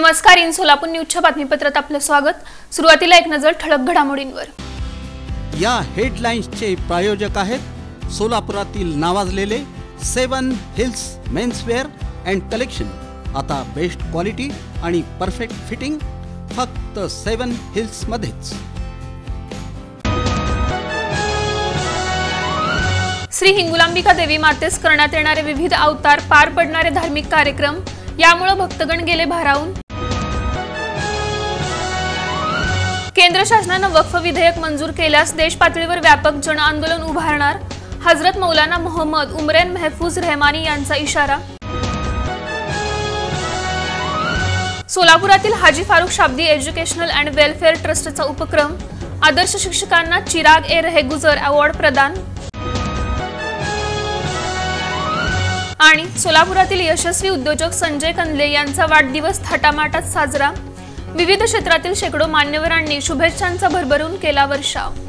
नमस्कार, इन सोलापूर न्यूजच्या बातमीपत्रात आपलं स्वागत। सुरुवातीला एक नजर ठळक घडामोडींवर। या हेडलाइन्सचे प्रायोजक आहेत सोलापुरातील नावाजलेले 7 हिल्स मेन्सवेअर अँड कलेक्शन। आता बेस्ट क्वालिटी आणि परफेक्ट फिटिंग फक्त 7 हिल्स मध्येच। श्री हिंगुलांबिका देवी मातेस करण्यात येणारे विविध अवतार, पार पडणारे धार्मिक कार्यक्रम यामुळे भक्तगण गेले भारावून। केंद्र शासनाने वक्फ विधेयक मंजूर केल्यास देश पातळीवर व्यापक जन आंदोलन उभारणार, हजरत मौलाना मोहम्मद उमरेन महफूज रहमानी यांचा इशारा। सोलापुरातील हाजी Farooq Shabdi educational and welfare ट्रस्टचा उपक्रम, आदर्श शिक्षकांना चिराग ए रहे गुजर अवॉर्ड प्रदान। आणि सोलापुरातील यशस्वी उद्योजक संजय कंदले यांचा वाढदिवस थाटामाटात साजरा। विविध क्षेत्रातील शेकडो मान्यवरांनी शुभेच्छांचा भरभरून केला वर्षाव।